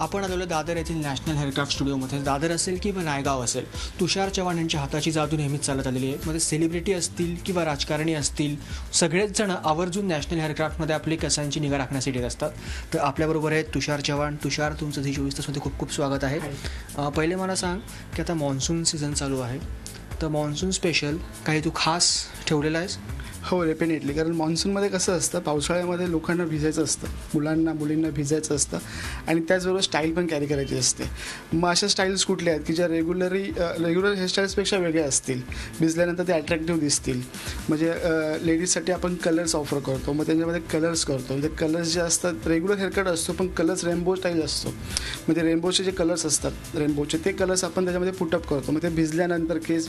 आपण आलेलो दादर येथील नॅशनल हेअरक्राफ्ट स्टुडिओमध्ये. दादर असेल किंवा नायगाव असेल, तुषार चव्हाण यांच्या हाताची जादू नेहमीच चालत आलेली आहे. मध्ये सेलिब्रिटी असतील किंवा राजकारणी असतील, सगळेच जण आवर्जून नॅशनल हेअरक्राफ्टमध्ये आपली केसांची निगा राखण्यासाठी येत असतात. तर आपल्याबरोबर आहे तुषार चव्हाण. तुषार, तुमचं झी 24 तासमध्ये खूप खूप स्वागत आहे. पहिले मला सांग की आता मान्सून सीझन चालू आहे, तर मान्सून स्पेशल काही तू खास ठेवलेलं आहेस? हो, डेफिनेटली. कारण मान्सूनमध्ये कसं असतं, पावसाळ्यामध्ये लोकांना भिजायचं असतं, मुलींना भिजायचं असतं आणि त्याचबरोबर स्टाईल पण कॅरी करायची असते. मग अशा स्टाईल्स कुठल्या आहेत की ज्या रेग्युलर हेअरस्टाईल्सपेक्षा वेगळ्या असतील, भिजल्यानंतर ते अट्रॅक्टिव्ह दिसतील. म्हणजे लेडीजसाठी आपण कलर्स ऑफर करतो, मग त्याच्यामध्ये कलर्स करतो. म्हणजे कलर्स जे असतात, रेग्युलर हेअरकट असतो पण कलर्स रेनबो स्टाईल असतो. म्हणजे रेनबोचे जे कलर्स असतात, रेनबोचे ते कलर्स आपण त्याच्यामध्ये पुटअप करतो. मग ते भिजल्यानंतर केस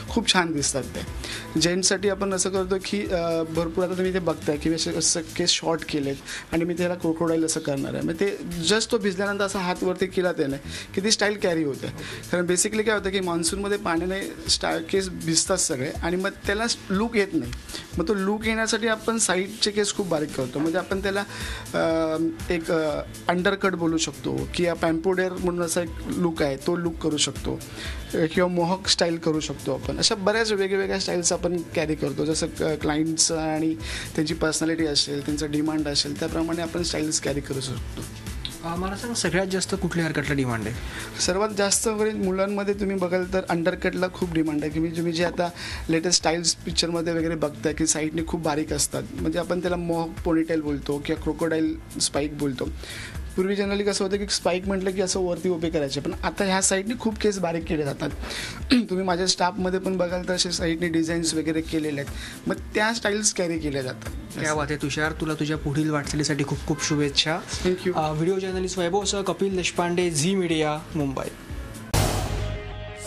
खूप छान दिसतात. ते जेंट्ससाठी आपण असं करतो की भरपूर, आता तुम्ही ते बघताय की असं केस शॉर्ट केलेत आणि मी त्याला क्रोकोडाईल असं करणार आहे. मग ते जस्ट तो भिजल्यानंतर असा हात वरती केला त्याने की ती स्टाईल कॅरी होते. कारण बेसिकली काय होतं की मान्सूनमध्ये पाण्याने केस भिजतात सगळे आणि मग त्याला लूक येत नाही. मग तो लूक येण्यासाठी आपण साईडचे केस खूप बारीक करतो. म्हणजे आपण त्याला एक अंडरकट बोलू शकतो किंवा पॅम्पोडेअर म्हणून असा एक लूक आहे, तो लूक करू शकतो किंवा मोहक स्टाईल करू शकतो आपण. अशा बऱ्याच वेगवेगळ्या स्टाईल्स आपण कॅरी करतो. जसं क्लायंट्स आणि त्यांची पर्सनॅलिटी असेल, त्यांचं डिमांड असेल, त्याप्रमाणे आपण स्टाईल्स कॅरी करू शकतो. मला सांग, सगळ्यात जास्त कुठल्या हेअरकटला डिमांड आहे? सर्वात जास्त वगैरे मुलांमध्ये तुम्ही बघाल तर अंडरकटला खूप डिमांड आहे. की तुम्ही जे आता लेटेस्ट स्टाईल्स पिक्चरमध्ये वगैरे बघताय की साईडने खूप बारीक असतात. म्हणजे आपण त्याला मोहक पोनीटेल बोलतो किंवा क्रोकोडाईल स्पाईक बोलतो. पूर्वी जनरली कसं होतं की स्पाईक म्हटलं की असं वरती उभे करायचे, पण आता ह्या साईडने खूप केस बारीक केले जातात. तुम्ही माझ्या स्टाफमध्ये पण बघाल तर असे साईडने डिझाईन्स वगैरे केलेले आहेत. मग त्या स्टाईल्स कॅरी केल्या जातात. क्या बात आहे तुषार, तुला तुझ्या पुढील वाटचालीसाठी खूप खूप शुभेच्छा. थँक्यू. व्हिडिओ जर्नलिस्ट वैभवसह कपिल देशपांडे, झी मीडिया, मुंबई.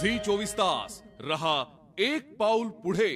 झी 24 तास रहा एक पाऊल पुढे.